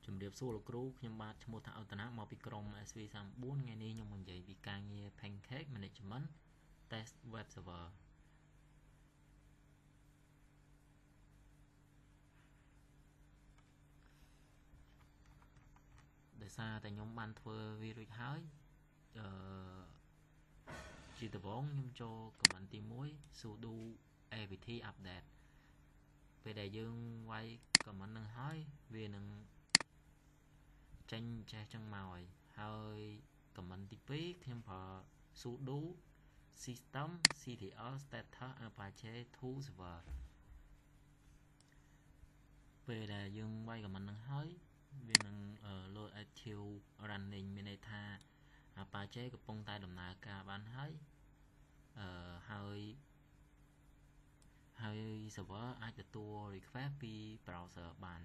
ជំរាបសួរលោកគ្រូខ្ញុំបាទឈ្មោះថាអុតណាមកពីក្រុម SV34 ថ្ងៃនេះខ្ញុំនឹងនិយាយពីការងារ Pancake Management Test Web Server ដោយសារតែខ្ញុំបានធ្វើវារួចហើយជាដំបូងខ្ញុំចូល command ទី1 sudo apt update ពេលដែលយើងវាយ command នឹងហើយវានឹងចេញចេះចឹងមកហើយ command ទី2ខ្ញុំប្រើ sudo system ctl status apache to server ពេលដែលយើងវាយ command នឹងហើយវានឹង load active running មានន័យថា Apache កំពុងតែដំណើរការបានហើយហើយ server អាចទទួល request ពី browser បាន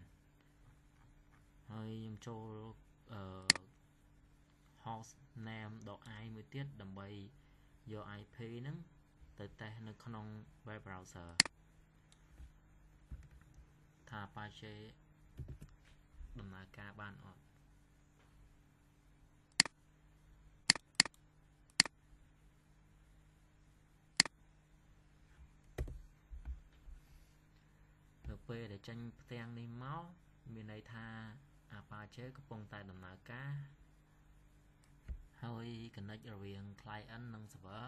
ហើយខ្ញុំចូល host name .i មួយទៀតដើម្បីយក IP ហ្នឹងទៅតេស្តនៅក្នុង web browser ថា Apache ដំណើរការបានអត់នៅពេលដែលចេញផ្ទាំងនេះមកមានន័យថា Apache កំពុងតែដំណើរការហើយ connect រវាង client និង server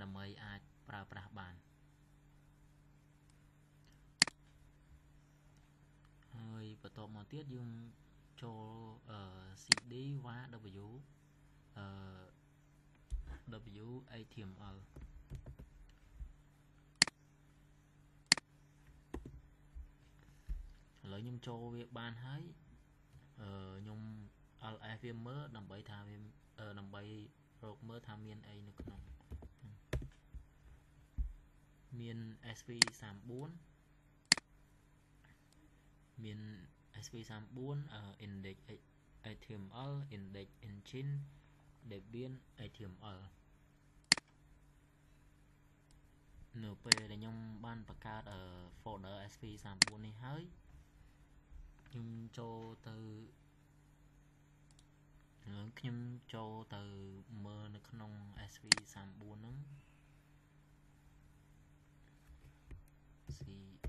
ដើម្បីអាចប្រើប្រាស់បានហើយបន្ទាប់មកទៀតយើងចូល cd w html ឥឡូវខ្ញុំចូលវាបានហើយខ្ញុំ ls វាមើលដើម្បីថាវាដើម្បីរកមើលថាមានអីនៅក្នុងមាន SV34 មាន SV34 index html index engine debian html នៅពេលដែលខ្ញុំបានបង្កើត folder SV34 នេះហើយខ្ញុំចូលទៅមើលនៅក្នុង SV34 ហ្នឹង cd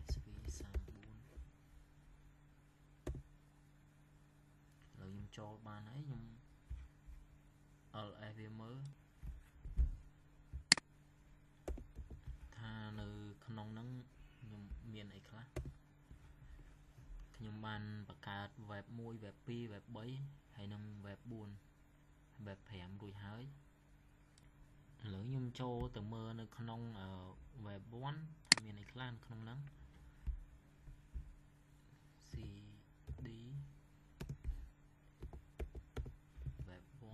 SV34 ឥឡូវខ្ញុំចូលបានហើយខ្ញុំ ls វាមើលថានៅក្នុងហ្នឹងខ្ញុំមានអីខ្លះខ្ញុំបានបង្កើត web 1 web 2 web 3ហើយនិង web 4 web 5រួចហើយឥឡូវខ្ញុំចូលទៅមើលនៅក្នុង web 1ថាមានអីខ្លះនៅក្នុងហ្នឹង cd web 1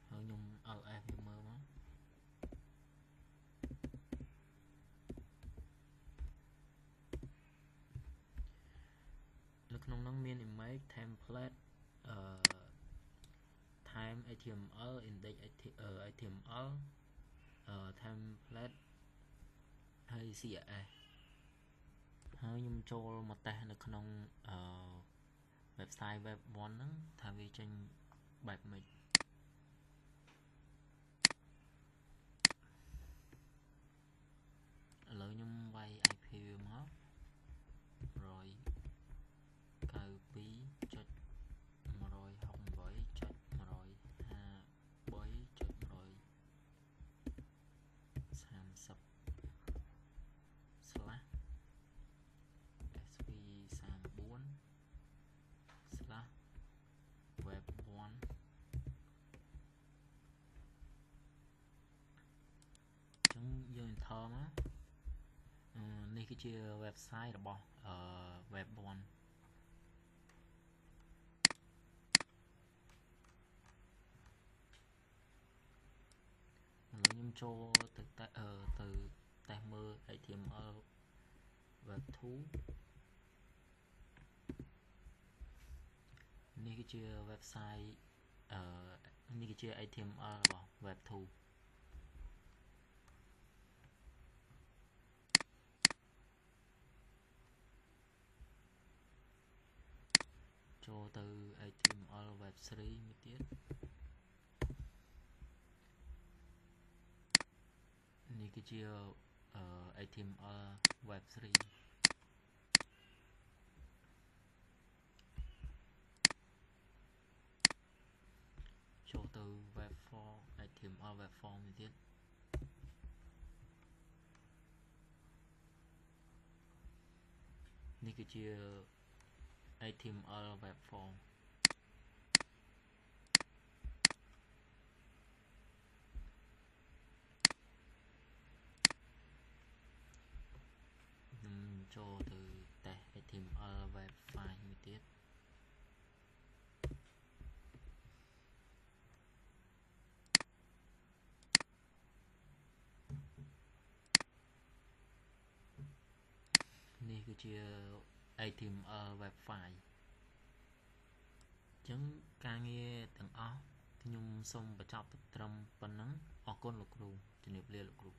ហើយខ្ញុំ ls វាមើលមកនៅក្នុងហ្នឹងមាន image template time html index html template ហើយ css ហើយខ្ញុំចូលមកតេស្តនៅក្នុងwebsite web 1ហ្នឹងថាវាចេញបែបម៉េចឥឡូវខ្ញុំវាយ IP វាមក 128.130/SV34/web1 ចឹងយើង enter មកនេះគឺជា website របស់web 1ឥឡូវខ្ញុំចូលទៅតេស្តមើល HTML web 2នេះគឺជា website នេះគឺជា HTML របស់ web 2 ចូលទៅ HTML web 3 មួយទៀតនេះគឺជា HTML web 3ចូលទៅ web form HTML web form មួយទៀតនេះគឺជា HTML web form ខ្ញុំចូលទៅ test HTML web file មួយទៀតនេះគឺជា HTML web file អញ្ចឹងការងារទាំងអស់ខ្ញុំសូមបញ្ចប់ត្រឹមប៉ុណ្ណឹងអរគុណលោកគ្រូជំរាបលាលោកគ្រូ